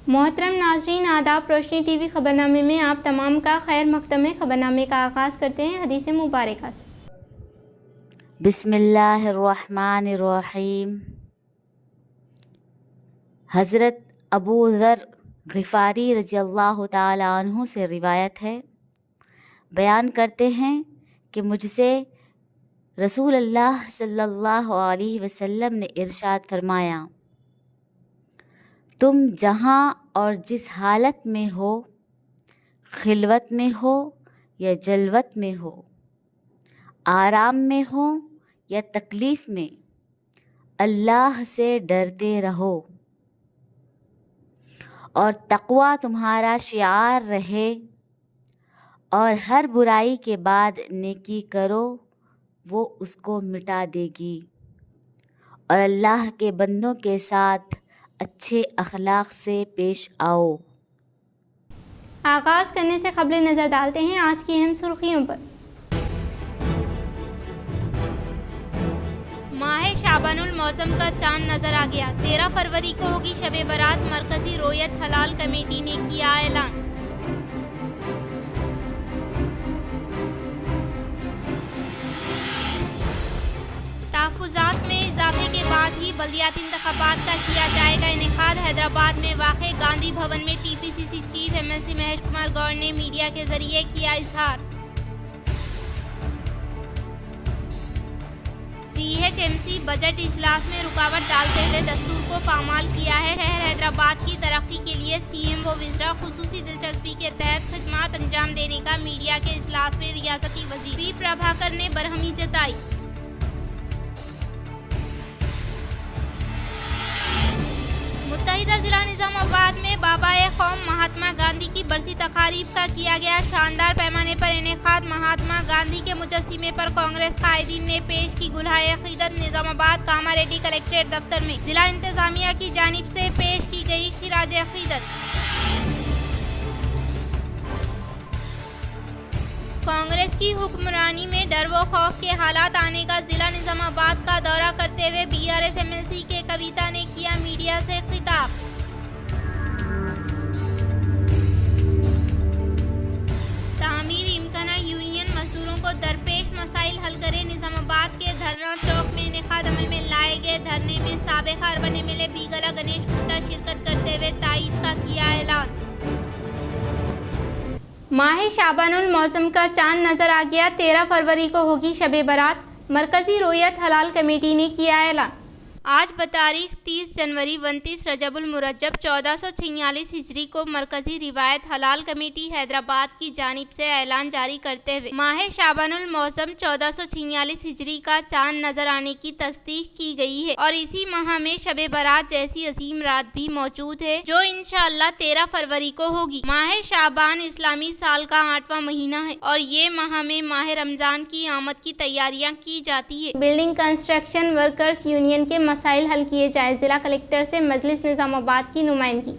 मोहतरम नाज़रीन, आदाब। रोशनी टीवी खबरनामे में आप तमाम का खैर मकदम है। खबरनामे का आगाज़ करते हैं हदीस मुबारक से। बिस्मिल्लाहिर्रहमानिर्रहीम। हज़रत अबू ज़र ग़िफ़ारी रज़ियल्लाहु ताला अन्हु से रिवायत है, बयान करते हैं कि मुझसे रसूल अल्लाह सल्लल्लाहु अलैहि वसल्लम ने इरशाद फरमाया, तुम जहाँ और जिस हालत में हो, खिलवत में हो या जलवत में हो, आराम में हो या तकलीफ़ में, अल्लाह से डरते रहो और तक़वा तुम्हारा शिआर रहे और हर बुराई के बाद नेकी करो, वो उसको मिटा देगी और अल्लाह के बंदों के साथ अच्छे अखलाक से पेश आओ। आगाज़ करने से क़ब्ल नज़र डालते हैं आज की अहम सुर्खियों पर। माह शाबानुल मौसम का चांद नजर आ गया। 13 फरवरी को होगी शब बारात। मरकजी रोयत हलाल कमेटी ने किया ऐलान। तहफ़्फ़ुज़ात में इजाफे के बाद ही बल्दियाती इंतख़ाबात का किया जाएगा इनेकाद। हैदराबाद में वाक़े गांधी भवन में TPCC chief MLC Mahesh Kumar Goud ने मीडिया के जरिए किया इज़हार। सीएचएमसी बजट इजलास में रुकावट डालते हुए दस्तूर को पामाल किया है। शहर हैदराबाद की तरक्की के लिए सीएम व वज़ीरा खुसूसी दिलचस्पी के तहत खिदमात अंजाम देने का मीडिया के इजलास में रियासती वज़ीर पी प्रभाकर ने बरहमी जताई। मुत्तहिदा जिला निज़ामाबाद में बाबा-ए-क़ौम महात्मा गांधी की बरसी तक़ारीब का किया गया शानदार पैमाने पर इनेकाद। महात्मा गांधी के मुजस्सिमे पर कांग्रेस कायदीन ने पेश की गुलाए-अक़ीदत। निज़ामाबाद कामारेड्डी कलेक्ट्रेट दफ्तर में जिला इंतजामिया की जानिब से पेश की गई खिराज-ए-अक़ीदत। कांग्रेस की हुक्मरानी में डर व खौफ के हालात आने का जिला निज़ामाबाद का दौरा करते हुए बीआरएस एमएलसी के कविता ने किया मीडिया से खिताब। तामीर इम्काना यूनियन मजदूरों को दरपेश मसाइल हल करे। निज़ामाबाद के धरना चौक में इनेकाद अमल में लाए गए धरने में साबिक़ अर्बन एमएलए बीगला गणेश गुप्ता शिरकत करते हुए ताईद का किया ऐलान। माह शाबानुल मौसम का चांद नजर आ गया। 13 फरवरी को होगी शब बारात। मरकजी रोयत हलाल कमेटी ने किया ऐलान। आज बतारीख 30 जनवरी 29 रजबुल मुरज्जब 1446 हिजरी को मरकजी रिवायत हलाल कमेटी हैदराबाद की जानिब से ऐलान जारी करते हुए माह शाबानुल मौसम 1446 हिजरी का चांद नजर आने की तस्दीक की गई है और इसी माह में शब बारात जैसी अजीम रात भी मौजूद है जो इंशाअल्लाह 13 फरवरी को होगी। माह शाबान इस्लामी साल का 8वां महीना है और ये माह में माह रमजान की आमद की तैयारियां की जाती है। बिल्डिंग कंस्ट्रक्शन वर्कर्स यूनियन के मसाइल हल किए जाए। जिला कलेक्टर से मजलिस निज़ामाबाद की नुमाइंदगी।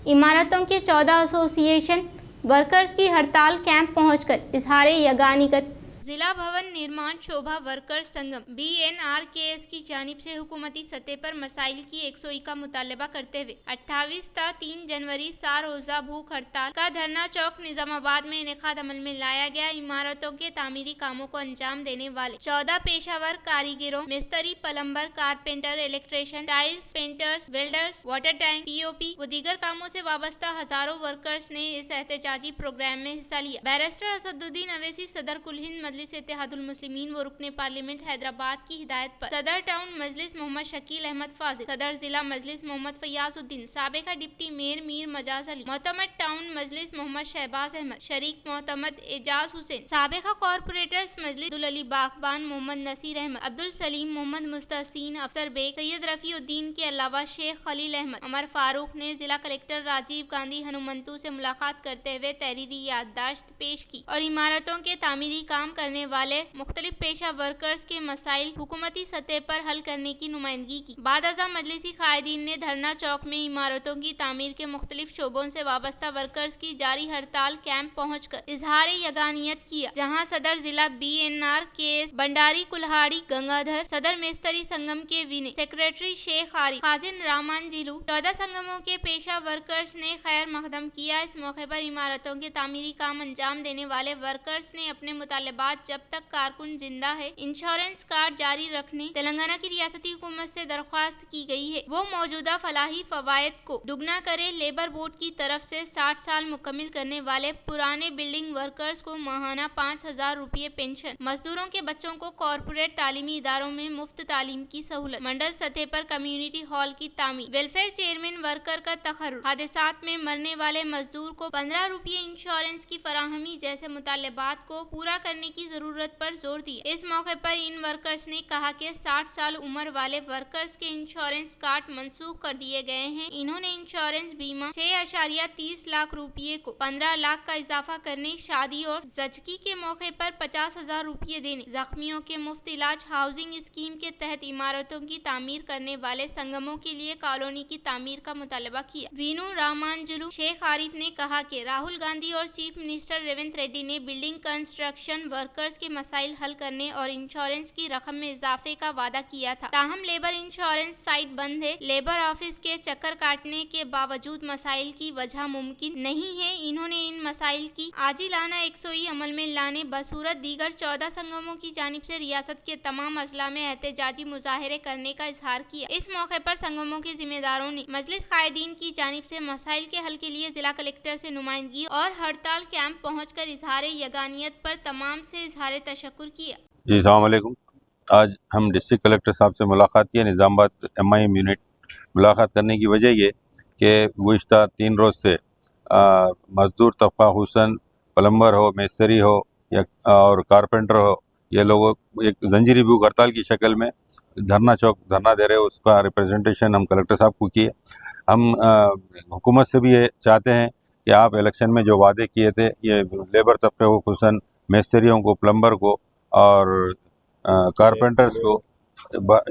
इमारतों के 14 एसोसिएशन वर्कर्स की हड़ताल कैंप पहुंचकर इजहार यगानियत। जिला भवन निर्माण शोभा वर्कर्स संगम BNRKS की जानिब से हुकूमती सतह पर मसाइल की 101 का मुतालबा करते हुए 28 ता 3 जनवरी सार रोजा भूख हड़ताल का धरना चौक निज़ामाबाद में इनेकाद अमल में लाया गया। इमारतों के तामीरी कामों को अंजाम देने वाले 14 पेशावर कारीगरों, मिस्त्री, plumber, carpenter, electrician, tiles, painters, welders, water tank, POP व दीगर कामों से वाबस्ता हजारों वर्कर्स ने इस एहतजाजी प्रोग्राम में हिस्सा लिया। बैरिस्टर असदुद्दीन अवैसी सदर कुल हिंद मजलिस इत्तेहादुल मुस्लिमीन व रुकने पार्लियामेंट हैदराबाद की हिदायत पर सदर टाउन मजलिस मोहम्मद शकील अहमद फाजिल, सदर जिला मजलिस मोहम्मद फयाजुद्दीन, साबिका डिप्टी मेयर मीर मजाज अली, मोहतमद टाउन मजलिस मोहम्मद शहबाज अहमद, शरीक मोहतमद एजाज हुसैन, साबिका कॉर्पोरेटर्स मजलिस अब्दुल अली बागबान, मोहम्मद नसीर अहमद, अब्दुल सलीम, मोहम्मद मुस्तहसीन, अफसर बेग, सैयद रफीउद्दीन के अलावा शेख खलील अहमद, अमर फारूक ने जिला कलेक्टर राजीव गांधी हनुमंतु से मुलाकात करते हुए तहरीरी याददाश्त पेश की और इमारतों के तामीरी काम करने वाले मुख्तलिफ पेशा वर्कर्स के मसाइल हुकूमती सतह पर हल करने की नुमाइंदगी की। बाद अज़ां मजलिसी कायदीन ने धरना चौक में इमारतों की तामीर के मुख्तलिफ शोबों से वाबस्ता वर्कर्स की जारी हड़ताल कैंप पहुँचकर इजहार यगानियत किया, जहाँ सदर जिला BNR KS भंडारी कुल्हाड़ी गंगाधर, सदर मेस्तरी संगम के विनय, सेक्रेटरी शेख आरिफ, खाजिन रामान जिलू, 14 संगमों के पेशा वर्कर्स ने खैर मकदम किया। इस मौके पर इमारतों के तामीरी काम अंजाम देने वाले वर्कर्स ने अपने मुतालबात जब तक कारकुन जिंदा है इंश्योरेंस कार्ड जारी रखने तेलंगाना की रियासती हुकूमत से दरख्वास्त की गई है। वो मौजूदा फलाही फवायद को दुगना करे। लेबर बोर्ड की तरफ से 60 साल मुकम्मिल करने वाले पुराने बिल्डिंग वर्कर्स को माहाना 5,000 रुपये पेंशन, मजदूरों के बच्चों को कॉर्पोरेट तालीमी इदारों में मुफ्त तालीम की सहूलत, मंडल सतह पर कम्युनिटी हॉल की तामीर, वेलफेयर चेयरमैन वर्कर का तकर्रुर, हादसात में मरने वाले मजदूर को 15 रुपये इंश्योरेंस की फराहमी जैसे मुतालबात को पूरा करने की जरूरत पर जोर दिया। इस मौके पर इन वर्कर्स ने कहा कि 60 साल उम्र वाले वर्कर्स के इंश्योरेंस कार्ड मंसूख कर दिए गए हैं। इन्होंने इंश्योरेंस बीमा 6.30 लाख रुपये को 15 लाख का इजाफा करने, शादी और जचकी के मौके पर 50,000 रुपये देने, जख्मियों के मुफ्त इलाज, हाउसिंग स्कीम के तहत इमारतों की तामीर करने वाले संगमों के लिए कॉलोनी की तामीर का मुतालबा किया। वीनू रामांजुलू शेख आरिफ ने कहा कि राहुल गांधी और चीफ मिनिस्टर रेवंत रेड्डी ने बिल्डिंग कंस्ट्रक्शन वर्कर्स के मसाइल हल करने और इंश्योरेंस की रकम में इजाफे का वादा किया था। ताहम लेबर इंश्योरेंस साइट बंद है। लेबर ऑफिस के चक्कर काटने के बावजूद मसाइल की वजह मुमकिन नहीं है। इन्होंने इन मसाइल की आजिलाना एकसोई अमल में लाने बसूरत दीगर 14 संगमों की जानिब से रियासत के तमाम अजला में एहतजाजी मुजाहरे करने का इजहार किया। इस मौके पर संगमों के जिम्मेदारों ने मजलिस कायदीन की जानिब से मसाइल के हल के लिए जिला कलेक्टर से नुमाइंदगी और हड़ताल कैंप पहुंचकर इजहार यगानियत पर तमाम से इजहार तशक्कुर किया। जी अस्सलाम वालेकुम। आज हम डिस्ट्रिक्ट कलेक्टर साहब से मुलाकात की है। निज़ामाबाद MIM यूनिट मुलाकात करने की वजह ये कि गुज़िश्ता 3 रोज़ से मज़दूर तबका हुसन प्लम्बर हो, मिस्त्री हो या और कारपेंटर हो, ये लोग एक ज़ंजीरी भूख हड़ताल की शक्ल में धरना चौक धरना दे रहे हो। उसका रिप्रेजेंटेशन हम कलेक्टर साहब को किए। हम हुकूमत से भी ये चाहते हैं कि आप इलेक्शन में जो वादे किए थे, ये लेबर तबके को, खुसन मिस्त्रियों को, प्लम्बर को और कारपेंटर्स को,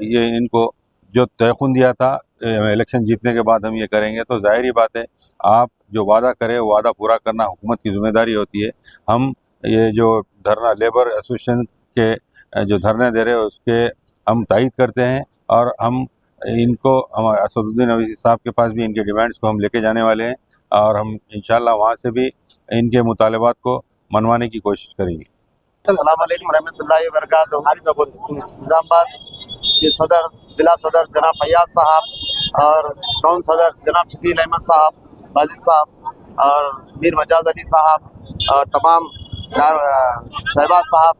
ये इनको जो तयखुन दिया था इलेक्शन जीतने के बाद हम ये करेंगे, तो जाहिर ही बात है आप जो वादा करें वो वादा पूरा करना हुकूमत की जिम्मेदारी होती है। हम ये जो धरना लेबर एसोसिएशन के जो धरने दे रहे हैं उसके हम तायीद करते हैं और हम इनको हमारे असदुद्दीन अवैसी साहब के पास भी इनके डिमांड्स को हम लेके जाने वाले हैं और हम इंशाल्लाह वहाँ से भी इनके मुतालबात को मनवाने की कोशिश करेंगे। अस्सलाम वालेकुम रहमतुल्लाहि व बरकातहू। निज़ामाबाद के सदर, जिला सदर जनाब फैयाज साहब और टाउन सदर जनाब शकील अहमद साहब, बाजिल साहब और मीर मजाज अली साहब और तमाम शहबाज साहब,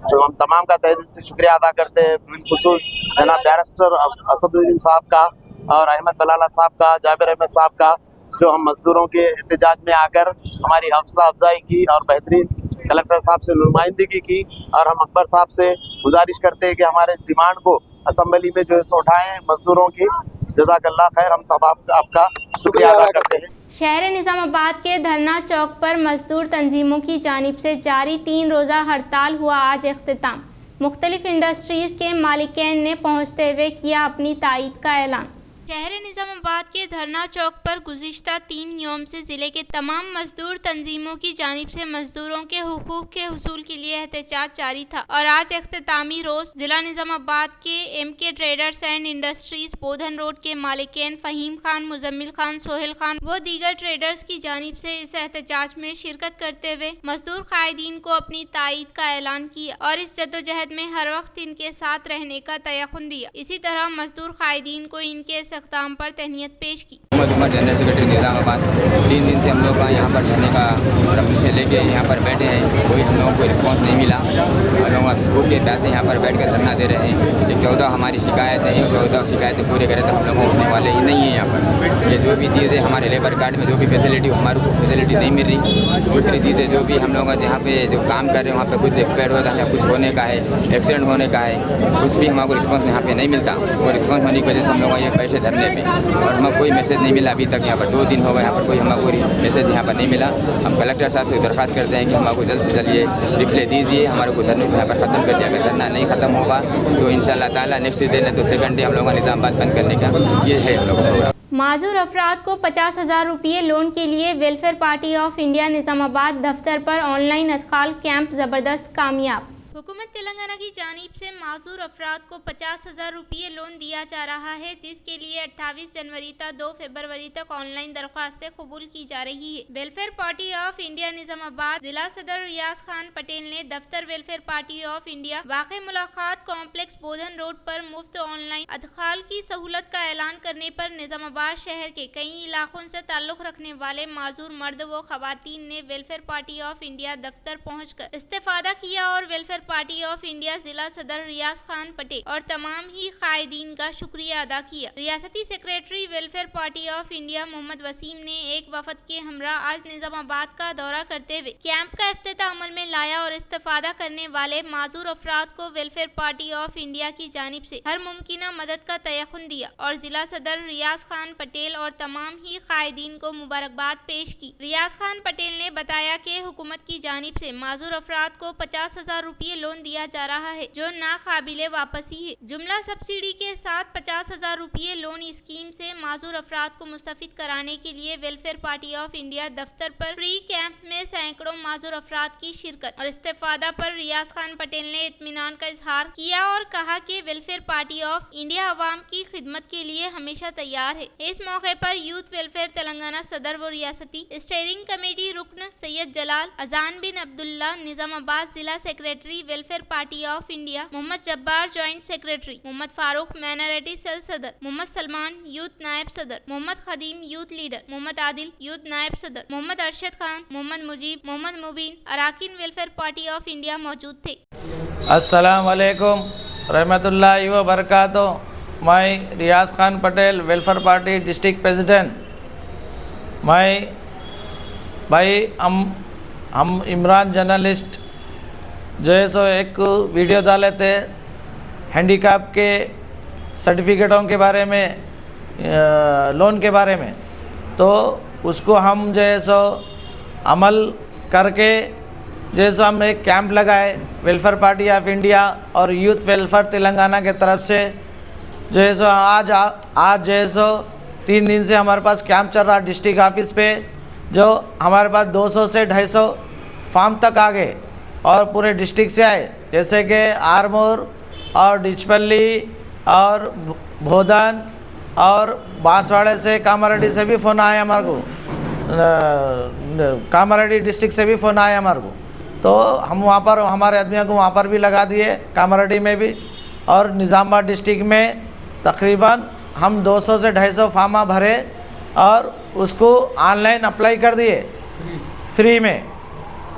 तो हम तमाम का तहे दिल से शुक्रिया अदा करते हैं। बिलखुसूस जनाब बैरिस्टर असदुद्दीन साहब का और अहमद बलाला साहब का, जाबिर अहमद साहब का, जो हम मजदूरों के एहतजाज में आकर हमारी हौसला अफजाई की और बेहतरीन कलेक्टर साहब से नुमाइंदगी की। और हम अकबर साहब से गुजारिश करते हैं कि हमारे इस डिमांड को असम्बली में जो है उठाएँ मजदूरों की। जज़ाकल्लाह खैर। हम तमाम आपका शुक्रिया अदा करते हैं। शहर निज़ामाबाद के धरना चौक पर मजदूर तंजीमों की जानिब से जारी 3 रोज़ा हड़ताल हुआ आज इख्तिताम। मुख्तलिफ इंडस्ट्रीज़ के मालिकान ने पहुँचते हुए किया अपनी तायीद का ऐलान। शहर निज़ामाबाद के धरना चौक पर गुज़िश्ता 3 यौम से ज़िले के तमाम मजदूर तंजीमों की जानिब से मजदूरों के हुकूक के हुसूल के लिए एहतजाज जारी था और आज इख्तितामी रोज़ जिला निज़ामाबाद के MK traders and industries Bodhan road के मालिकान फ़हीम खान, मुजम्मिल खान, सोहेल खान व दीगर ट्रेडर्स की जानिब से इस एहतजाज में शिरकत करते हुए मजदूर कायदीन को अपनी तायीद का ऐलान किया और इस जद्दोजहद में हर वक्त इनके साथ रहने का तयखुन दिया। इसी तरह मजदूर कायदीन को इनके इक़दाम पर तहनीत पेश की। जनरल सेक्रेटरी निज़ामाबाद 3 दिन से हम लोग का यहाँ पर रहने का परमिशन लेके यहाँ पर बैठे हैं, कोई हम लोगों को रिस्पॉन्स नहीं मिला और लोग भूखे प्यासे यहाँ पर बैठ कर धरना दे रहे हैं। 14 हमारी शिकायतें हैं, 14 शिकायतें पूरे करें तो हम लोग उठने वाले ही नहीं है। यहाँ पर ये जो भी चीज़ें हमारे लेबर कार्ड में जो भी फैसिलिटी हमारे को फैसिलिटी नहीं मिल रही। दूसरी चीज़ें जो भी हम लोग जहाँ पे जो काम कर रहे हैं वहाँ पर कुछ एक्सपायर होता है, कुछ होने का है, एक्सीडेंट होने का है, कुछ भी हमारे को रिस्पॉन्स यहाँ पे नहीं मिलता। वो रिस्पॉन्स होने की वजह से हम लोग ये बैठे धरने पे और हमें कोई मैसेज नहीं मिला अभी तक। यहाँ पर 2 दिन हो गए, यहाँ पर कोई हमें कोई मैसेज यहाँ पर नहीं मिला। हम कलेक्टर साहब से दरख्वास्त करते हैं कि हमको जल्द से जल्द ये रिप्लाई दीजिए, हमारे को धरने को यहाँ पर ख़त्म कर दिया। अगर धरना नहीं ख़त्म होगा तो इंशाअल्लाह ताला नेक्स्ट डे नहीं तो सेकंड डे हम लोगों का निज़ामाबाद बंद करने का ये है हम लोगों का प्रोग्राम। माजूर अफराद को 50,000 रुपये लोन के लिए welfare party of India Nizamabad दफ्तर पर ऑनलाइन अदखाल कैंप ज़बरदस्त कामयाब। हुकूमत तेलंगाना की जानिब से माजूर अफराद को 50,000 रुपये लोन दिया जा रहा है, जिसके लिए 28 जनवरी तक 2 फरवरी तक ऑनलाइन दरख्वास्तें कबूल की जा रही है। Welfare party of India Nizamabad जिला सदर रियाज खान पटेल ने दफ्तर वेलफेयर पार्टी ऑफ इंडिया वाक़ई मुलाकात कॉम्प्लेक्स बोधन रोड पर मुफ्त ऑनलाइन अदखाल की सहूलत का ऐलान करने पर निज़ामाबाद शहर के कई इलाकों से ताल्लुक़ रखने वाले माजूर मर्द व ख़वातीन ने वेलफेयर पार्टी ऑफ इंडिया दफ्तर पहुँचकर इस्तेफादा किया और वेलफेयर पार्टी ऑफ इंडिया जिला सदर रियाज खान पटेल और तमाम ही कायदीन का शुक्रिया अदा किया। रियासती secretary welfare party of India Mohammed Waseem ने एक वफद के हमरा आज निज़ामाबाद का दौरा करते हुए कैंप का इफ्तिताह अमल में लाया और इस्तेफादा करने वाले माजूर अफराद को वेलफेयर पार्टी ऑफ इंडिया की जानिब से हर मुमकिना मदद का तयक़ुन दिया और जिला सदर रियाज खान पटेल और तमाम ही कायदीन को मुबारकबाद पेश की। रियाज खान पटेल ने बताया कि हुकूमत की जानिब से माजूर अफराद को 50,000 रुपये लोन दिया जा रहा है जो नाकाबिले वापसी है। जुमला सब्सिडी के साथ 50,000 रुपये लोन स्कीम से माजूर अफराद को मुस्तफिद कराने के लिए वेलफेयर पार्टी ऑफ इंडिया दफ्तर पर फ्री कैंप में सैकड़ों माजूर अफराद की शिरकत और इस्तेफादा पर रियाज खान पटेल ने इत्मीनान का इजहार किया और कहा कि वेलफेयर पार्टी ऑफ इंडिया अवाम की खिदमत के लिए हमेशा तैयार है। इस मौके पर यूथ वेलफेयर तेलंगाना सदर व रियासती स्टीयरिंग कमेटी रुकन सैयद जलाल अजान बिन अब्दुल्ला, निज़ामाबाद जिला secretary welfare party of India Mohammed Jabbar, joint secretary Mohammed Farooq, minority cell सदर मोहम्मद सलमान, यूथ नायब सदर Mohammed Khadeem, youth leader Mohammed Adil, youth नायब सदर मोहम्मद अरशद खान, मोहम्मद मुजीब, मोहम्मद मुबीन, अराकीन वेलफेयर पार्टी ऑफ इंडिया मौजूद थे। अस्सलाम वालेकुम रहमतुल्लाहि व बरकातुहू। मैं Riyaz Khan Patel welfare party district president. मैं भाई हम इमरान जर्नलिस्ट जो है सो एक वीडियो डाले थे हैंडीकैप के सर्टिफिकेटों के बारे में, लोन के बारे में, तो उसको हम जो है सो अमल करके जो है सो हम एक कैंप लगाए वेलफेयर पार्टी ऑफ इंडिया और यूथ वेलफेयर तेलंगाना के तरफ से। जो है सो आज जो है सो 3 दिन से हमारे पास कैंप चल रहा डिस्ट्रिक्ट ऑफिस पे, जो हमारे पास 200 से 250 फार्म तक आ गए और पूरे डिस्ट्रिक्ट से आए, जैसे कि आरमोर और डिचपल्ली और भोदन और बांसवाड़े से, कामारेड्डी से भी फ़ोन आए हमारे को, कामारेड्डी डिस्ट्रिक्ट से भी फ़ोन आए हमारे को। तो हम वहाँ पर हमारे आदमियों को वहाँ पर भी लगा दिए, कामारेड्डी में भी, और निज़ामाबाद डिस्ट्रिक्ट में तकरीबन हम 200 से 250 फार्मा भरे और उसको ऑनलाइन अप्लाई कर दिए फ्री में।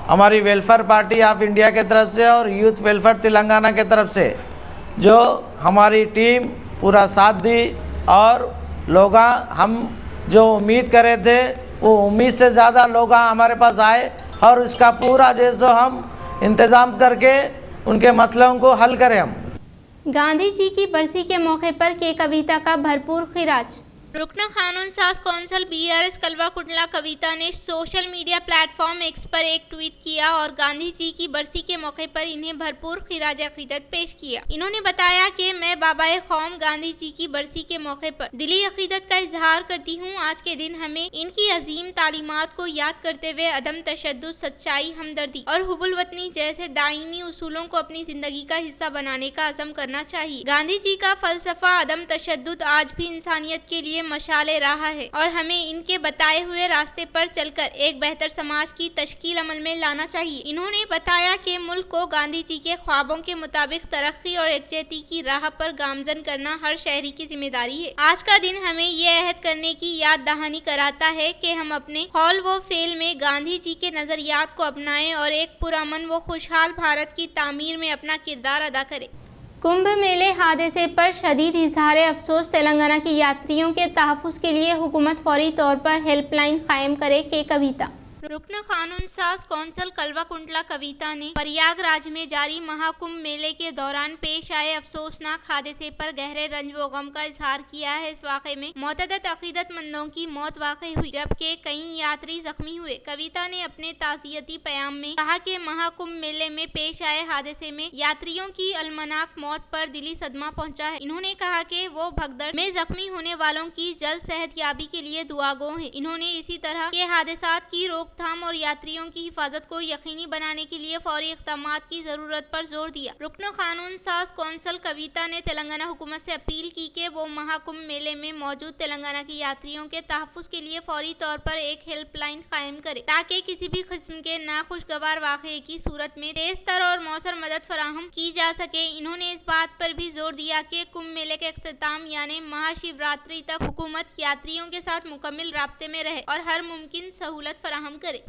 हमारी वेलफेयर पार्टी ऑफ इंडिया के तरफ से और यूथ वेलफेयर तेलंगाना के तरफ से जो हमारी टीम पूरा साथ दी और लोग हम जो उम्मीद कर रहे थे वो उम्मीद से ज़्यादा लोग हमारे पास आए और इसका पूरा जैसे हम इंतज़ाम करके उनके मसलों को हल करें। हम गांधी जी की बरसी के मौके पर के कविता का भरपूर खिराज। रुकना कानून साज कौंसल BRS कलवा कुंडला कविता ने सोशल मीडिया प्लेटफॉर्म एक्स पर एक ट्वीट किया और गांधी जी की बरसी के मौके पर इन्हें भरपूर खिराज अकीदत पेश किया। इन्होंने बताया कि मैं बाबाए कौम गांधी जी की बरसी के मौके पर दिली अकीदत का इजहार करती हूँ। आज के दिन हमें इनकी अजीम तालीमात को याद करते हुए अदम तशद्दुद, सच्चाई, हमदर्दी और हुबुल वतनी जैसे दायमी उसूलों को अपनी जिंदगी का हिस्सा बनाने का अज़म करना चाहिए। गांधी जी का फलसफा अदम तशद्दुद आज भी इंसानियत के लिए मशाले रहा है और हमें इनके बताए हुए रास्ते पर चलकर एक बेहतर समाज की तश्कील अमल में लाना चाहिए। इन्होंने बताया कि मुल्क को गांधी जी के ख्वाबों के मुताबिक तरक्की और एकजहती की राह पर गामजन करना हर शहरी की जिम्मेदारी है। आज का दिन हमें ये अहद करने की याद दहानी कराता है कि हम अपने कौल व फेल में गांधी जी के नजरियात को अपनाएं और एक पुरअमन व खुशहाल भारत की तामीर में अपना किरदार अदा करें। कुंभ मेले हादसे पर शदीद इजहार अफसोस। तेलंगाना के यात्रियों के तहफ़्फ़ुज़ के लिए हुकूमत फौरी तौर पर हेल्पलाइन कायम करे के कविता। रुकन कानून साज कौंसल कलवा कुंटला कविता ने प्रयागराज में जारी महाकुंभ मेले के दौरान पेश आए अफसोसनाक हादसे पर गहरे रंज व गम का इजहार किया है। इस वाक़े में मोतअद्दिद अक़ीदतमंदों की मौत वाक़ई हुई जबकि कई यात्री जख्मी हुए। कविता ने अपने ताज़ियती बयान में कहा कि महाकुंभ मेले में पेश आए हादसे में यात्रियों की अलमनाक मौत पर दिली सदमा पहुंचा है। इन्होंने कहा कि वो भगदड़ में जख्मी होने वालों की जल्द सेहतयाबी के लिए दुआगो हैं। इन्होंने इसी तरह के हादसात की रोकथाम और यात्रियों की हिफाजत को यकीनी बनाने के लिए फौरी इक़दामात की जरूरत पर जोर दिया। रुकन कानून साज कौंसल कविता ने तेलंगाना हुकूमत से अपील की कि वो महाकुंभ मेले में मौजूद तेलंगाना के यात्रियों के तहफ़्फ़ुज़ के लिए फौरी तौर पर एक हेल्पलाइन कायम करे ताकि किसी भी किस्म के नाखुशगवार वाक़े की सूरत में तेज तर और मौसर मदद फराहम की जा सके। इन्होंने इस बात पर भी जोर दिया कि कुंभ मेले के इख्तिताम यानी महाशिवरात्रि तक हुकूमत यात्रियों के साथ मुकम्मल राब्ते में रहे और हर मुमकिन सहूलत फराहम करे।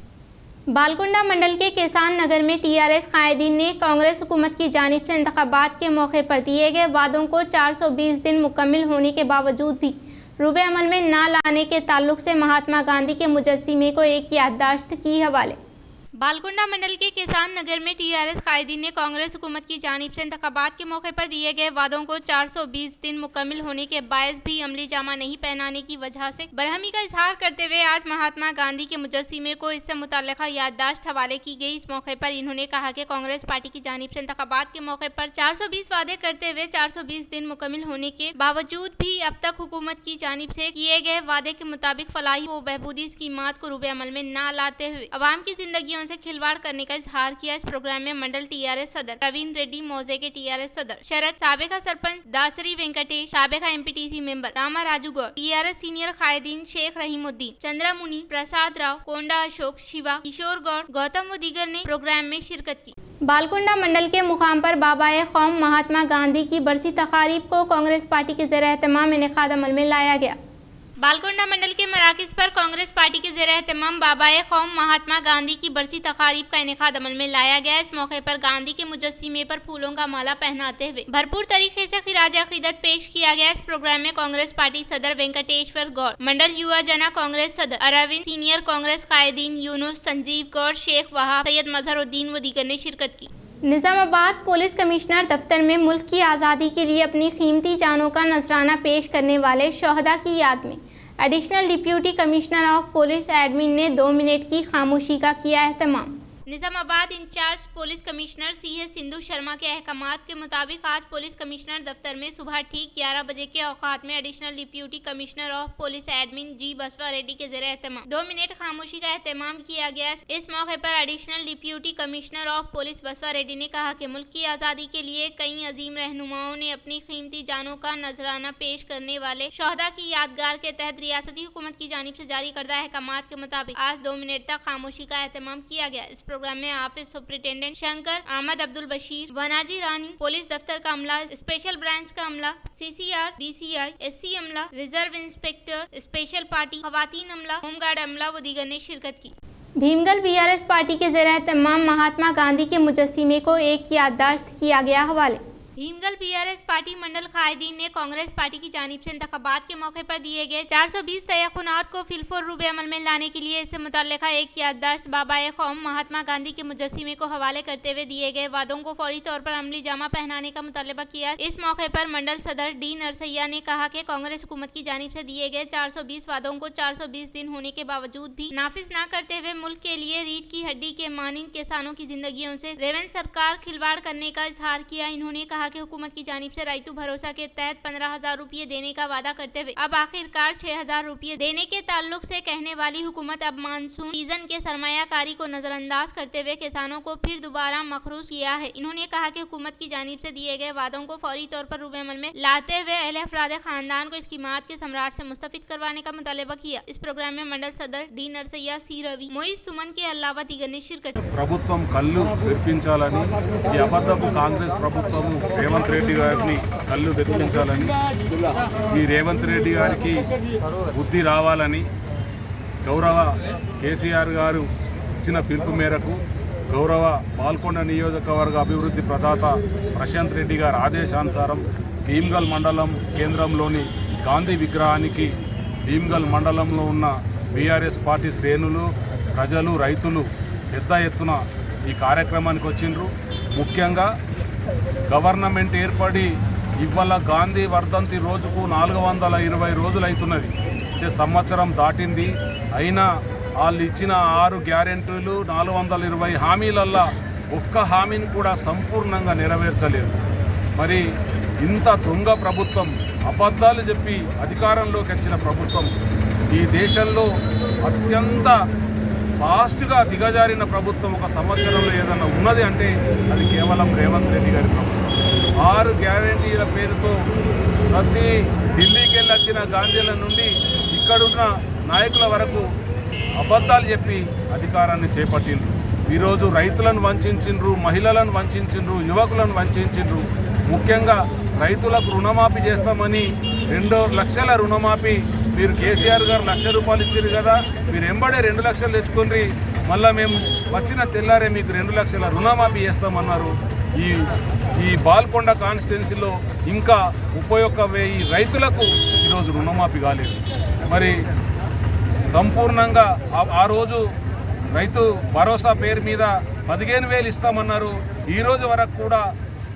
बालकुंडा मंडल के किसान नगर में टीआरएस कायदीन ने कांग्रेस हुकूमत की जानिब से इंतखाबात के मौके पर दिए गए वादों को 420 दिन मुकम्मल होने के बावजूद भी रूबे अमल में ना लाने के ताल्लुक से महात्मा गांधी के मुजस्सिमे को एक याददाश्त की हवाले। बालकुंडा मंडल के किसान नगर में टीआरएस कायदीन ने कांग्रेस हुकूमत की जानिब से इंतखाबात के मौके पर दिए गए वादों को 420 दिन मुकम्मल होने के बायस भी अमली जामा नहीं पहनाने की वजह से बरहमी का इजहार करते हुए आज महात्मा गांधी के मुजस्सिमे को इससे मुतल्लिका याददाश्त हवाले की गई। इस मौके पर इन्होंने कहा कि कांग्रेस पार्टी की जानिब से इंतखाबात के मौके पर 420 वादे करते हुए 420 दिन मुकम्मल होने के बावजूद भी अब तक हुकूमत की जानिब से किए गए वादे के मुताबिक फलाही व बहबूदी स्कीमात को रूबे अमल में न लाते हुए अवाम की जिंदगियों से खिलवाड़ करने का इजहार किया। इस प्रोग्राम में मंडल टीआरएस सदर प्रवीण रेड्डी, मौजे के टीआरएस सदर शरद, साबिका सरपंच दासरी वेंकटेश, साबिका MPTC member Rama Raju Goud, TRS senior कायदीन शेख रहीमुद्दीन, चंद्रा मुनि, प्रसाद राव, कोंडा अशोक, शिवा, किशोर गौड़, गौतम व दीगर ने प्रोग्राम में शिरकत की। बालकुंडा मंडल के मुकाम पर बाबाए कौम महात्मा गांधी की बरसी तकारीब को कांग्रेस पार्टी के ज़ेर एहतमाम इनेकाद अमल में लाया गया। बालकुंडा मंडल के मराकिज़ पर कांग्रेस पार्टी के ज़ेर एहतमाम बाबाए कौम महात्मा गांधी की बरसी तकारीब का इनेकाद अमल में लाया गया। इस मौके पर गांधी के मुजस्सिमे पर फूलों का माला पहनाते हुए भरपूर तरीके से खिराज अकीदत पेश किया गया। इस प्रोग्राम में कांग्रेस पार्टी सदर वेंकटेश्वर गौड़, मंडल युवा जना कांग्रेस सदर अरविंद, सीनियर कांग्रेस कायदीन यूनुस, संजीव गौड़, शेख वहाब, सैयद मजहरुद्दीन व दीगर ने शिरकत की। निजामाबाद पुलिस कमिश्नर दफ्तर में मुल्क की आज़ादी के लिए अपनी कीमती जानों का नजराना पेश करने वाले शोहदा की याद में additional deputy commissioner of police admin ने 2 मिनट की खामोशी का किया एहतमाम। Nizamabad incharge police commissioner CA Sindhu Sharma के अहकामात के मुताबिक आज पुलिस कमिश्नर दफ्तर में सुबह ठीक 11 बजे के औकात में additional deputy commissioner of police admin G Basava Reddy के ज़रिए एहतमाम 2 मिनट खामोशी का एहतमाम किया गया। इस मौके पर additional deputy commissioner of police बसवा रेड्डी ने कहा कि मुल्क की आज़ादी के लिए कई अजीम रहनुमाओं ने अपनी कीमती जानों का नजराना पेश करने वाले शोहदा की यादगार के तहत रियासती हुकूमत की जानिब से जारी करदा अहकामात के मुताबिक आज 2 मिनट तक खामोशी का एहतमाम किया गया। इस प्रोग्राम में ऑफिस सुपरिटेंडेंट शंकर, अहमद अब्दुल बशीर, वनाजी रानी, पुलिस दफ्तर का अमला, स्पेशल ब्रांच का अमला, सीसीआर, बीसीआई, एससी अमला, रिजर्व इंस्पेक्टर, स्पेशल पार्टी, खवातीन अमला, होमगार्ड अमला व दीगर ने शिरकत की। भीमगल बीआरएस पार्टी के ज़रिए तमाम महात्मा गांधी के मुजस्सिमे को एक याददाश्त किया गया हवाले। भीमगल बीआरएस पार्टी मंडल कायदीन ने कांग्रेस पार्टी की जानिब से इंतखाबात के मौके पर दिए गए 420 तयक़ुनात को फिलफुर रूबे अमल में लाने के लिए इससे मुतल्लिका एक याददाश्त बाबाए कौम महात्मा गांधी के मुजस्सिमे को हवाले करते हुए दिए गए वादों को फौरी तौर पर अमली जामा पहनाने का मुतालबा किया। इस मौके पर मंडल सदर डी नरसैया ने कहा कि कांग्रेस हुकूमत की जानिब से दिए गए 420 वादों को 420 दिन होने के बावजूद भी नाफिज न करते हुए मुल्क के लिए रीढ़ की हड्डी के मानिंद किसानों की जिंदगियों से रेवंत सरकार खिलवाड़ करने का इजहार किया। इन्होंने कहा कि हुकूमत की जानिब से रायतू भरोसा के तहत 15,000 रुपये देने का वादा करते हुए अब आखिरकार 6,000 रुपये देने के ताल्लुक से कहने वाली हुकूमत अब मानसून सीजन के सरमायाकारी को नजरअंदाज करते हुए किसानों को फिर दोबारा मखरूज किया है। इन्होंने कहा कि हुकूमत की जानिब से दिए गए वादों को फौरी तौर पर रूबे अमल में लाते हुए अहले अफराद खानदान को स्कीमात के सम्राट से मुस्तफिद करवाने का मुतालबा किया। इस प्रोग्राम में मंडल सदर डी नरसैया, सी रवि, मोइज सुमन के अलावा दीगर ने शिरकत की। ప్రభుత్వం కళ్ళు తెప్పించాలని ఈ అబద్ధపు కాంగ్రెస్ ప్రభుత్వం రేవంత్ రెడ్డి గారిని కళ్ళు తెప్పించాలని ఈ రేవంత్ రెడ్డి గారికి బుద్ధి రావాలని గౌరవ కేసీఆర్ గారు ఇచ్చిన పిలుపు మేరకు గౌరవ బాల్కొండ నియోజకవర్గ అభివృద్ధి ప్రదాత ప్రశాంత్ రెడ్డి గారి ఆదేశానుసారం భీమ్గల్ మండలం కేంద్రంలోని గాంధీ విగ్రహానికి భీమ్గల్ మండలంలో ఉన్న బీఆర్ఎస్ పార్టీ శ్రేణులు ప్రజలు రైతులు పెద్ద ఎత్తున ఈ కార్యక్రమానికి వచ్చిండ్రు. ముఖ్యంగా గవర్నమెంట్ ఏర్పడి ఇవాళ గాంధీ వర్ధంతి రోజుకు 420 రోజులు అవుతున్నది. అంటే సంవత్సరం దాటింది. అయినా వాళ్ళు ఇచ్చిన 6 గ్యారెంటీలు 420 హామీలల్లా ఒక్క హామీని కూడా సంపూర్ణంగా నెరవేర్చలేదు. మరి ఇంత దొంగ ప్రభుత్వం, అబద్ధాలు చెప్పి అధికారంలోకి వచ్చిన ప్రభుత్వం, ఈ దేశంలో అత్యంత ఫాస్ట్గా దిగజారిన ప్రభుత్వం ఒక సంవత్సరంలో ఏదన్నా ఉన్నది అంటే అది కేవలం రేవంత్ రెడ్డి గారి ప్రభుత్వం. 6 గ్యారెంటీల పేరుతో ప్రతి ఢిల్లీకి వెళ్ళి వచ్చిన గాంధీల నుండి ఇక్కడున్న నాయకుల వరకు అబద్ధాలు చెప్పి అధికారాన్ని చేపట్టిండ్రు. ఈరోజు రైతులను వంచిండ్రు, మహిళలను వంచిండ్రు, యువకులను వంచిండ్రు. ముఖ్యంగా రైతులకు రుణమాఫీ చేస్తామని 2 లక్షల రుణమాఫీ మీరు కేసీఆర్ గారు ₹1,00,000 ఇచ్చారు కదా, మీరు ఎంబడే 2 లక్షలు తెచ్చుకొని మళ్ళీ మేము వచ్చిన తెల్లారే మీకు 2 లక్షల రుణమాఫీ చేస్తామన్నారు. ఈ బాల్కొండ కాన్స్టిట్యున్సీలో ఇంకా 31,000 రైతులకు ఈరోజు రుణమాఫీ కాలేదు. మరి సంపూర్ణంగా ఆ రోజు రైతు భరోసా పేరు మీద 15,000 ఇస్తామన్నారు. ఈరోజు వరకు కూడా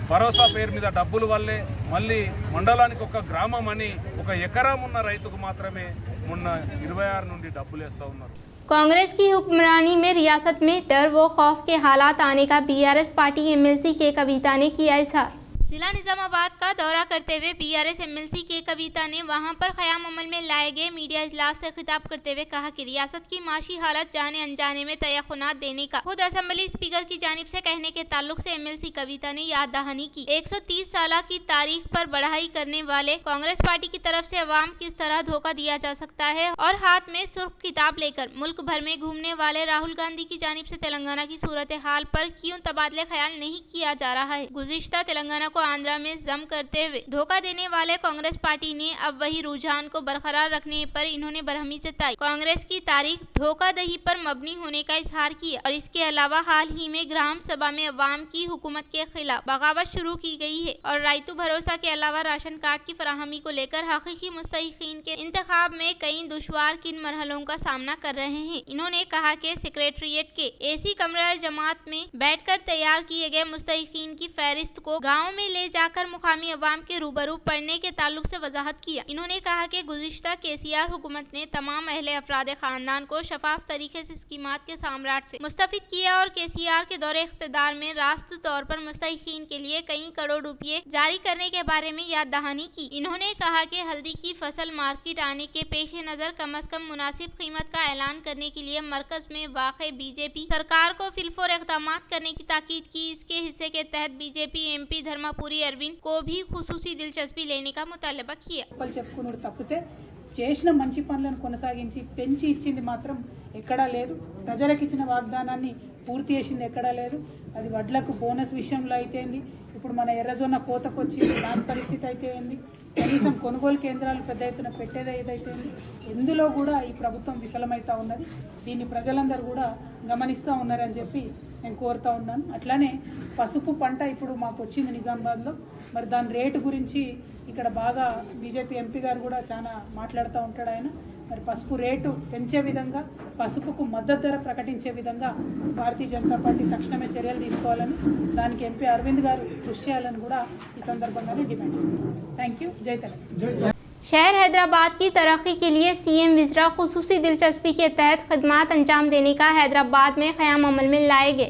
భరోసా పేరు మీద డబ్బులు వల్లే మళ్ళీ మండలానికి ఒక గ్రామం అని ఒక ఎకరం ఉన్న రైతుకు మాత్రమే మొన్న 26 నుండి డబ్బులు వేస్తూ ఉన్నారు. कांग्रेस की हुक्मरानी में रियासत में डर व खौफ के हालात आने का बीआरएस पार्टी एमएलसी के कविता ने किया इजहार। जिला निजामाबाद का दौरा करते हुए बीआरएस एमएलसी के कविता ने वहां पर क़याम अमल में लाए गए मीडिया इजलास से खिताब करते हुए कहा कि रियासत की माशी हालत जाने अनजाने में तयख्खुनात देने का खुद असेंबली स्पीकर की जानिब से कहने के ताल्लुक से एमएलसी कविता ने याद दहानी की। 130 साल की तारीख पर बढ़ाई करने वाले कांग्रेस पार्टी की तरफ से अवाम किस तरह धोखा दिया जा सकता है और हाथ में सुर्ख किताब लेकर मुल्क भर में घूमने वाले राहुल गांधी की जानिब से तेलंगाना की सूरत हाल पर क्यों तबादले ख्याल नहीं किया जा रहा है। गुज़िश्ता तेलंगाना को आंध्रा में जम करते हुए धोखा देने वाले कांग्रेस पार्टी ने अब वही रुझान को बरकरार रखने पर इन्होंने बरहमी जताई। कांग्रेस की तारीख धोखाधड़ी पर मबनी होने का इजहार किया और इसके अलावा हाल ही में ग्राम सभा में अवाम की हुकूमत के खिलाफ बगावत शुरू की गई है और रायतु भरोसा के अलावा राशन कार्ड की फराहमी को लेकर हकीकी मुस्तहिकीन के इंतखाब में कई दुश्वार किन मरहलों का सामना कर रहे हैं। इन्होंने कहा कि सेक्रेटरिएट के एसी कमरा जमात में बैठकर तैयार किए गए मुस्तहिकीन की फहरिस्त को गाँव में ले जाकर मुकामी अवाम के रूबरू पढ़ने के ताल्लुक से वजाहत किया। इन्होंने कहा कि गुज़िश्ता केसीआर हुकूमत ने तमाम अहले अफराद खानदान को शफाफ तरीके से स्कीमात के साम्राट से मुस्तफिद किया और केसीआर के दौरे इख्तिदार में रास्त तौर पर मुस्तहिकीन के लिए कई करोड़ रुपये जारी करने के बारे में याद दहानी की। इन्होंने कहा कि हल्दी की फसल मार्केट आने के पेश नज़र कम अज कम मुनासिब कीमत का ऐलान करने के लिए मरकज में वाक़ बीजेपी सरकार को फिलफोर इक़दाम करने की ताकीद की। इसके हिस्से के तहत बीजेपी एमपी धर्मपुरी अरविंद को भी खुसूसी दिलचस्पी लेने का मुतालबा किया। చెప్పుకునుడు తప్పితే చేసిన మంచి పనులను కొనసాగించి పెంచి ఇచ్చింది మాత్రం ఎక్కడా లేదు. ప్రజలకు ఇచ్చిన వాగ్దానాన్ని పూర్తి చేసింది ఎక్కడా లేదు. అది వడ్లకు బోనస్ విషయంలో అయితేంది, ఇప్పుడు మన ఎర్రజొన్న కోతకు వచ్చి దాని పరిస్థితి అయితే ఏంది, కనీసం కొనుగోలు కేంద్రాలు పెద్ద ఎత్తున పెట్టేది ఏదైతే ఎందులో కూడా ఈ ప్రభుత్వం విఫలమవుతూ ఉన్నది. దీన్ని ప్రజలందరూ కూడా గమనిస్తూ ఉన్నారని చెప్పి నేను కోరుతా ఉన్నాను. అట్లానే పసుపు పంట ఇప్పుడు మాకు వచ్చింది నిజామాబాద్లో. మరి దాని రేటు గురించి ఇక్కడ బాగా బీజేపీ ఎంపీ గారు కూడా చాలా మాట్లాడుతూ ఉంటాడు ఆయన. మరి పసుపు రేటు పెంచే విధంగా, పసుపుకు మద్దతు ధర ప్రకటించే విధంగా భారతీయ జనతా పార్టీ తక్షణమే చర్యలు తీసుకోవాలని, దానికి ఎంపీ అరవింద్ గారు కృషి చేయాలని కూడా ఈ సందర్భంగానే డిమాండ్ చేస్తున్నాను. Thank you. జై తెలంగాణ. शहर हैदराबाद की तरक्की के लिए सीएम विजरा खुसूसी दिलचस्पी के तहत खदमात अंजाम देने का हैदराबाद में क़याम अमल में लाए गए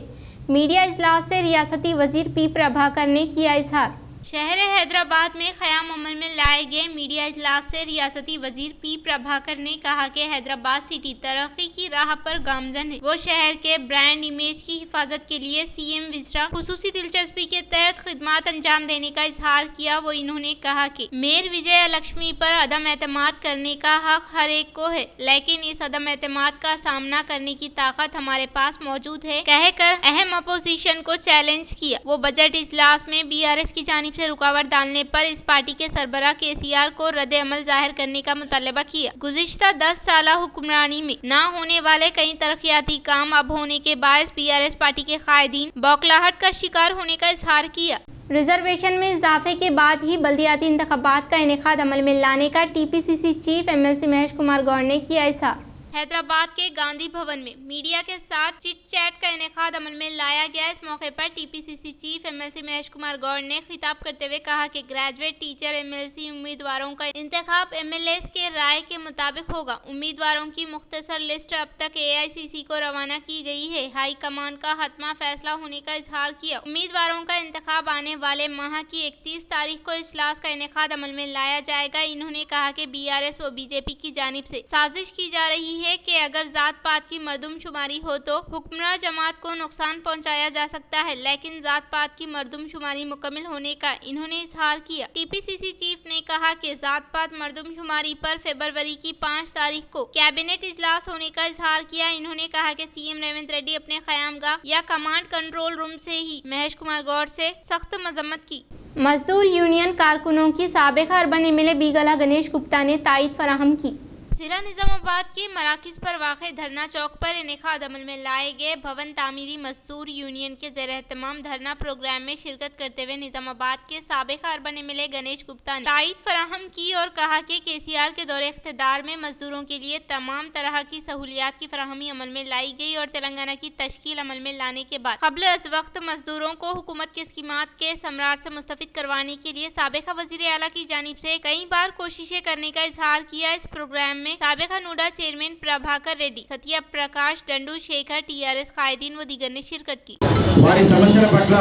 मीडिया इजलास से रियासती वजीर पी प्रभाकर ने किया इजहार। शहर हैदराबाद में क़याम अमल में लाए गए मीडिया इजलास से रियासती वजीर पी प्रभाकर ने कहा कि हैदराबाद सिटी तरक्की की राह पर गामजन है। वो शहर के ब्रांड इमेज की हिफाजत के लिए सीएम विजरा खुसूसी दिलचस्पी के तहत खिदमात अंजाम देने का इजहार किया। वो इन्होंने कहा कि मेयर विजय लक्ष्मी पर अदम एतमाद करने का हक हर एक को है, लेकिन इस अदम एतमाद का सामना करने की ताकत हमारे पास मौजूद है कहकर अहम अपोजिशन को चैलेंज किया। वो बजट इजलास में बीआरएस की जानिब से रुकावट डालने पर इस पार्टी के सरबराह केसीआर को रद्द अमल जाहिर करने का मुतालबा किया। गुज़िश्ता 10 साल हुक्मरानी में ना होने वाले कई तरक्याती काम अब होने के बायस बीआरएस पार्टी के कायदीन बौखलाहट का शिकार होने का इजहार किया। रिजर्वेशन में इजाफे के बाद ही बल्दियाती इंतखाबात का इनेकाद अमल में लाने का TPCC chief MLC Mahesh Kumar Goud ने किया इजहार। हैदराबाद के गांधी भवन में मीडिया के साथ चिट चैट का इनेकाद अमल में लाया गया। इस मौके पर TPCC chief MLC Mahesh Kumar Goud ने खिताब करते हुए कहा कि ग्रेजुएट टीचर एमएलसी उम्मीदवारों का इंतखाब एमएलएस के राय के मुताबिक होगा। उम्मीदवारों की मुख्तसर लिस्ट अब तक एआईसीसी को रवाना की गई है। हाई कमान का हतमा फैसला होने का इजहार किया। उम्मीदवारों का इंतखाब आने वाले माह की 31 तारीख को इजलास का इनेकाद अमल में लाया जाएगा। इन्होंने कहा कि बीआरएस व बीजेपी की जानिब से साजिश की जा रही है कि अगर जात पात की मर्दमशुमारी हो तो हुक्मरान जमात को नुकसान पहुंचाया जा सकता है, लेकिन जात पात की मर्दमशुमारी मुकम्मल होने का इन्होंने इजहार किया। टीपीसीसी चीफ ने कहा कि जात पात मर्दमशुमारी पर फरवरी की 5 तारीख को कैबिनेट इजलास होने का इजहार किया। इन्होंने कहा कि सीएम रेवंत रेड्डी अपने क़यामगाह या कमांड कंट्रोल रूम से ही महेश कुमार गौड़ से सख्त मजम्मत की। मजदूर यूनियन कारकुनों की साबिक अर्बन एमएलए बीगला गणेश गुप्ता ने तायीद फराहम की। जिला निजामाबाद के मराकज पर वाक़े धरना चौक पर इनेकाद अमल में लाए गए भवन तामीरी मजदूर यूनियन के ज़ेर एहतमाम धरना प्रोग्राम में शिरकत करते हुए निजामाबाद के साबिक अर्बन एमएलए गणेश गुप्ता ने तायीद फराहम की और कहा कि केसीआर के दौरे इख्तिदार में मजदूरों के लिए तमाम तरह की सहूलियात की फराहमी अमल में लाई गई और तेलंगाना की तश्कील अमल में लाने के बाद क़ब्ल अज़ वक्त मजदूरों को हुकूमत के स्कीमात के समरार से मुस्तफ़िद करवाने के लिए साबिका वज़ीर आला की जानिब से कई बार कोशिशें करने का इजहार किया। इस प्रोग्राम में साबिका नूडा चेयरमैन प्रभाकर रेड्डी, सत्या प्रकाश, डंडू शेखर, टीआरएस कायदीन व दीगर ने शिरकत की। వారి సమస్యల పట్ల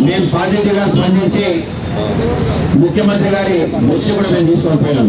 మేము పాజిటివ్గా స్పందించి ముఖ్యమంత్రి గారి దృష్టి కూడా మేము తీసుకొని పోయాం।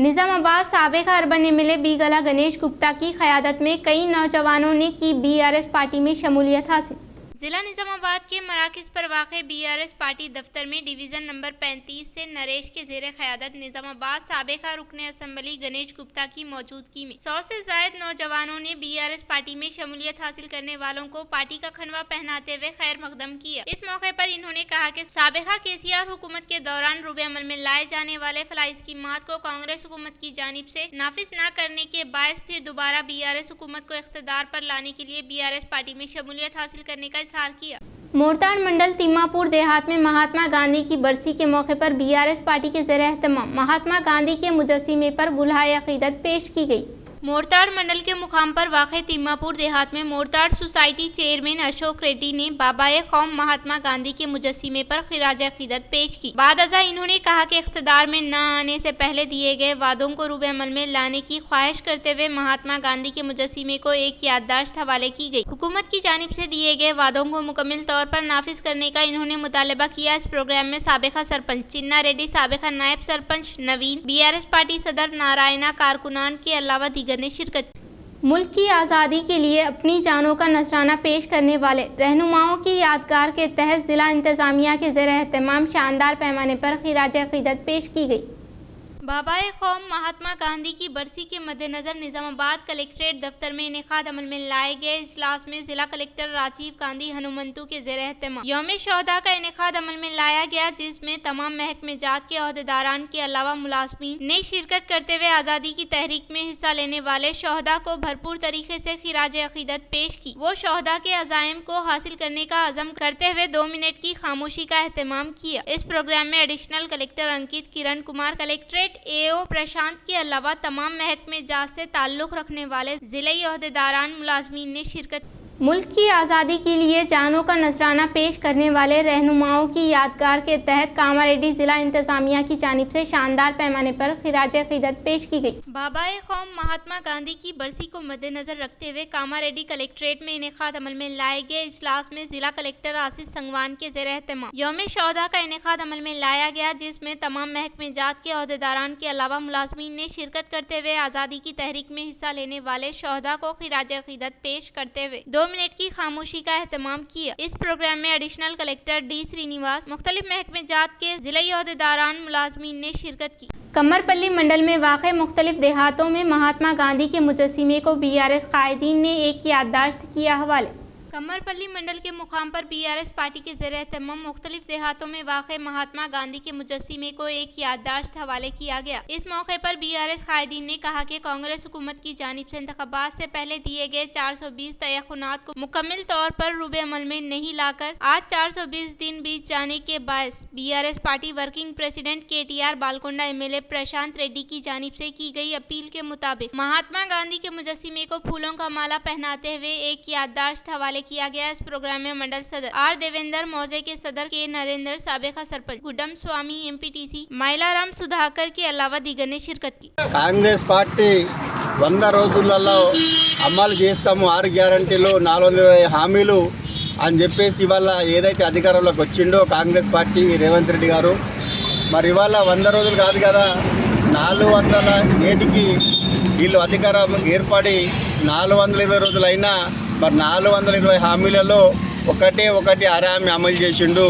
निजामाबाद साबिक अर्बन एमएलए बीगला गणेश गुप्ता की क़यादत में कई नौजवानों ने की बीआरएस पार्टी में शमूलियत हासिल। जिला निजामाबाद के मराकज पर वाक़े बीआरएस पार्टी दफ्तर में डिवीज़न नंबर 35 से नरेश के ज़ेर क़यादत निजामाबाद साबिका रुकने असम्बली गणेश गुप्ता की मौजूदगी में 100 से ज़ायद नौजवानों ने बीआरएस पार्टी में शमूलियत हासिल करने वालों को पार्टी का खनवा पहनाते हुए खैर मकदम किया। इस मौके पर इन्होंने कहा कि साबिका केसीआर हुकूमत के दौरान रूबे अमल में लाए जाने वाले फलाई स्कीमात को कांग्रेस हुकूमत की जानिब से नाफिज न करने के बायस फिर दोबारा बीआरएस हुकूमत को इख्तिदार पर लाने के लिए बीआरएस पार्टी में शमूलियत हासिल करने का किया। मोरताड़ मंडल तिम्मापुर देहात में महात्मा गांधी की बरसी के मौके पर बीआरएस पार्टी के ज़ेर एहतमाम महात्मा गांधी के मुजस्सिमे पर गुलहाए अक़ीदत पेश की गई। मोरताड़ मंडल के मुकाम पर वाक़े तिम्मापुर देहात में मोरताड़ सोसाइटी चेयरमैन अशोक रेड्डी ने बाबाए कौम महात्मा गांधी के मुजस्सिमे पर खिराज अक़ीदत पेश की। बाद अज़ा इन्होंने कहा कि इख्तिदार में न आने से पहले दिए गए वादों को रूबे अमल में लाने की ख्वाहिश करते हुए महात्मा गांधी के मुजस्सिमे को एक याददाश्त हवाले की गई। हुकूमत की जानिब से दिए गए वादों को मुकम्मल तौर पर नाफिज करने का इन्होंने मुतालबा किया। इस प्रोग्राम में साबिका सरपंच चिन्ना रेड्डी, साबिका नायब सरपंच नवीन, बीआरएस पार्टी सदर नारायणा, कारकुनान के अलावा दीगर ने शिरकत। मुल्क की आज़ादी के लिए अपनी जानों का नजराना पेश करने वाले रहनुमाओं की यादगार के तहत जिला इंतजामिया के ज़ेर एहतमाम शानदार पैमाने पर खिराज अक़ीदत पेश की गई। बाबाए कौम महात्मा गांधी की बरसी के मद्देनजर निजामाबाद कलेक्ट्रेट दफ्तर में इनेकाद अमल में लाए गए इजलास में जिला कलेक्टर राजीव गांधी हनुमंतु के ज़ेर एहतमाम यौम शोहदा का इनेकाद अमल में लाया गया, जिसमें तमाम महकमे जात के अहदेदारान के अलावा मुलाजमीन ने शिरकत करते हुए आज़ादी की तहरीक में हिस्सा लेने वाले शोहदा को भरपूर तरीके से खिराज अक़ीदत पेश की। वो शोहदा के अज़ाइम को हासिल करने का अज़म करते हुए 2 मिनट की खामोशी का एहतमाम किया। इस प्रोग्राम में एडिशनल कलेक्टर अंकित, किरण कुमार, कलेक्ट्रेट एओ प्रशांत के अलावा तमाम महकमे जात से ताल्लुक़ रखने वाले ज़िले अहदेदारान मुलाजमीन ने शिरकत। मुल्क की आज़ादी के लिए जानों का नजराना पेश करने वाले रहनुमाओं की यादगार के तहत कामारेड्डी जिला इंतजामिया की जानिब से शानदार पैमाने पर खिराज अक़ीदत पेश की गई। बाबाए कौम महात्मा गांधी की बरसी को मद्देनजर रखते हुए कामारेड्डी कलेक्ट्रेट में इनेकाद अमल में लाए गए इजलास में जिला कलेक्टर आशीष संगवान के ज़ेर एहतमाम यौम शोहदा का इनेकाद अमल में लाया गया, जिसमें तमाम महकमे जात के अहदेदारान के अलावा मुलाजमीन ने शिरकत करते हुए आज़ादी की तहरीक में हिस्सा लेने वाले शोहदा को खिराज अक़ीदत पेश करते हुए 2 मिनट की खामोशी का एहतमाम किया। इस प्रोग्राम में एडिशनल कलेक्टर डी श्रीनिवास, मुख्तलिफ महकमे जात के ज़िले अहदेदारान मुलाजमीन ने शिरकत की। कमरपल्ली मंडल में वाक़े मुख्तलिफ देहातों में महात्मा गांधी के मुजस्सिमे को बीआरएस कायदीन ने एक याददाश्त किया हवाले। कमरपल्ली मंडल के मुकाम पर बीआरएस पार्टी के ज़रिए तमाम मुख्तलिफ देहातों में वाक़े महात्मा गांधी के मुजस्सिमे को एक याददाश्त हवाले किया गया। इस मौके पर बीआरएस कायदीन ने कहा कि कांग्रेस हुकूमत की जानिब से इंतखाबात से पहले दिए गए 420 तयक़ुनात को मुकम्मल तौर पर रूबे अमल में नहीं लाकर आज 420 दिन बीत जाने के बायस BRS party working president KTR Balkonda MLA Prashant Reddy की जानिब से की गई अपील के मुताबिक महात्मा गांधी के मुजस्सिमे को फूलों का माला पहनाते हुए एक याददाश्त हवाले किया गया। इस प्रोग्राम में मंडल सदर आर देवेंद्र, मौजे के सदर के नरेंद्र, साबिका सरपंच गुड्डम स्वामी, एमपीटीसी माइलाराम सुधाकर के अलावा दीगर ने शिरकत की। కాంగ్రెస్ పార్టీ 100 రోజులలో అమలు చేస్తాము 6 గ్యారంటీలు 420 హామీలు అని చెప్పేసి ఇవాళ ఏదైతే అధికారంలోకి వచ్చిండో కాంగ్రెస్ పార్టీ రేవంత్ రెడ్డి గారు మరి ఇవాళ 100 రోజులు కాదు కదా 400 నేటికి వీళ్ళు అధికారం ఏర్పడి 420 రోజులైనా మరి 420 హామీలలో ఒకటి హామీ అమలు చేసిండు।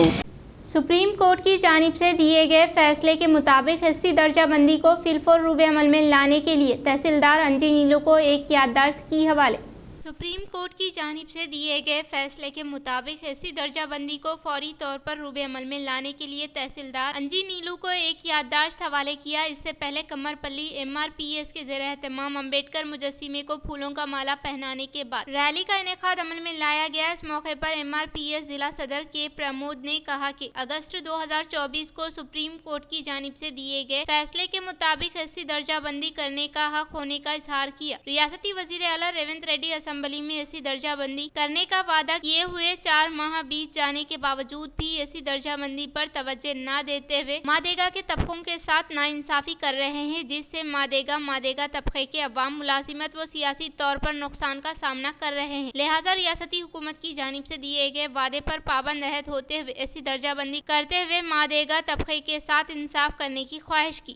सुप्रीम कोर्ट की जानिब से दिए गए फैसले के मुताबिक हिस्सी दर्जाबंदी को फिलफौर रूबे अमल में लाने के लिए तहसीलदार अंजी नीलू को एक याददाश्त की हवाले। सुप्रीम कोर्ट की जानिब से दिए गए फैसले के मुताबिक हिस्सी दर्जाबंदी को फौरी तौर पर रूबे अमल में लाने के लिए तहसीलदार अंजी नीलू को एक याददाश्त हवाले किया। इससे पहले कमरपल्ली एमआरपीएस के ज़रिए तमाम अम्बेडकर मुजस्सिमे को फूलों का माला पहनाने के बाद रैली का इनेकाद अमल में लाया गया। इस मौके पर एमआरपीएस जिला सदर के प्रमोद ने कहा कि अगस्त 2024 को सुप्रीम कोर्ट की जानिब से दिए गए फैसले के मुताबिक हिस्सी दर्जाबंदी करने का हक होने का इजहार किया। रियासती वजीर आला रेवंत रेड्डी असेंबली में ऐसी दर्जाबंदी करने का वादा किए हुए 4 माह बीत जाने के बावजूद भी ऐसी दर्जाबंदी पर तवज्जो न देते हुए मादेगा के तबकों के साथ नाइंसाफी कर रहे हैं, जिससे मादेगा तबके के अवाम मुलाजिमत व सियासी तौर पर नुकसान का सामना कर रहे हैं। लिहाजा रियासती हुकूमत की जानिब से दिए गए वादे पर पाबंद रहत होते हुए ऐसी दर्जाबंदी करते हुए मादेगा तबके के साथ इंसाफ करने की ख्वाहिश की।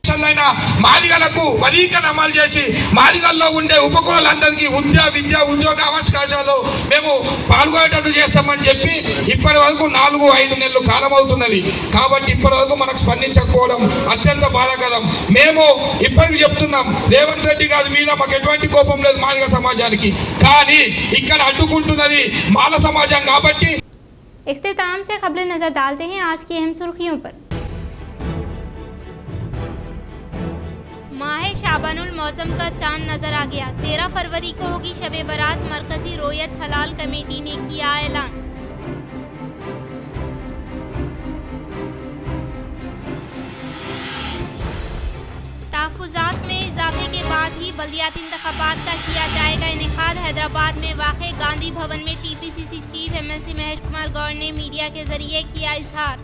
ఉద్యోగ అవకాశాలు మేము పాల్గొనేటట్టు చేస్తామని చెప్పి ఇప్పటి వరకు 4-5 నెలలు కాలం అవుతున్నది। కాబట్టి ఇప్పటి వరకు మనకు స్పందించకపోవడం అత్యంత బాధాకరం। మేము ఇప్పటికి చెప్తున్నాం, రేవంత్ రెడ్డి గారి మీద మాకు ఎటువంటి కోపం లేదు మాదిగ సమాజానికి, కానీ ఇక్కడ అడ్డుకుంటున్నది మాల సమాజం కాబట్టి। इख्तिताम से खबरें नजर डालते हैं आज की अहम सुर्खियों पर। माह शाबानुल मौसम का चांद नजर आ गया। 13 फरवरी को होगी शबे बारात। मरकजी रोयत हलाल कमेटी ने किया ऐलान। तहफ़्फ़ुज़ात में इजाफे के बाद ही बल्दियाती इंतखाबात का किया जाएगा इनेकाद। हैदराबाद में वाक़े गांधी भवन में TPCC chief MLC Mahesh Kumar Goud ने मीडिया के जरिए किया इजहार।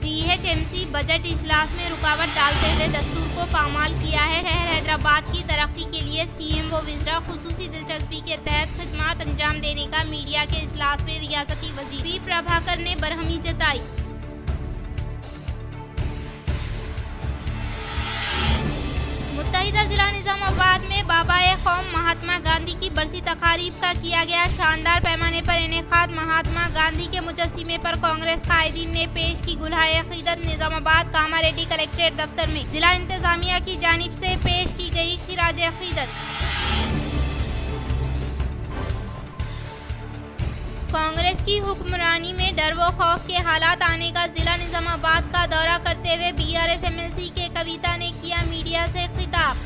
सीएचएमसी बजट इजलास में रुकावट डालते हुए दस्तूर को पामाल किया है। शहर हैदराबाद की तरक्की के लिए सीएम व विज़रा खुसूसी दिलचस्पी के तहत खिदमात अंजाम देने का मीडिया के इजलास में रियासती वज़ीर पी प्रभाकर ने बरहमी जताई। मुत्तहिदा जिला निजामाबाद में बाबा-ए-कौम महात्मा गांधी की बरसी तकारीब का किया गया शानदार पैमाने पर इनेकाद। महात्मा गांधी के मुजस्सिमे पर कांग्रेस कायदीन ने पेश की गुलहाए अकीदत। निजामाबाद कामारेड्डी कलेक्ट्रेट दफ्तर में जिला इंतजामिया की जानिब से पेश की गई खिराज अकीदत। कांग्रेस की हुक्मरानी में डर व खौफ के हालात आने का जिला निजामाबाद का दौरा करते हुए बीआरएस एमएलसी के कविता ने किया मीडिया से खिताब।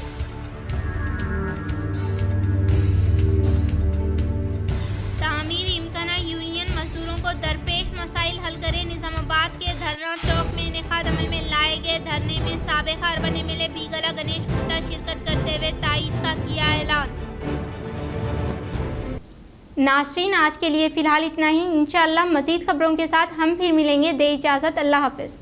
तामीर इम्काना यूनियन मजदूरों को दरपेश मसाइल हल करे। निजामाबाद के धरना चौक में इनेकाद अमल में लाए गए धरने में साबिका अर्बन एमएलए बीगला गणेश गुप्ता शिरकत करते हुए ताईद का किया ऐलान। नाज़रीन, आज के लिए फ़िलहाल इतना ही। इंशाअल्लाह मज़ीद खबरों के साथ हम फिर मिलेंगे। दे इजाज़त, अल्लाह हाफ़िज़।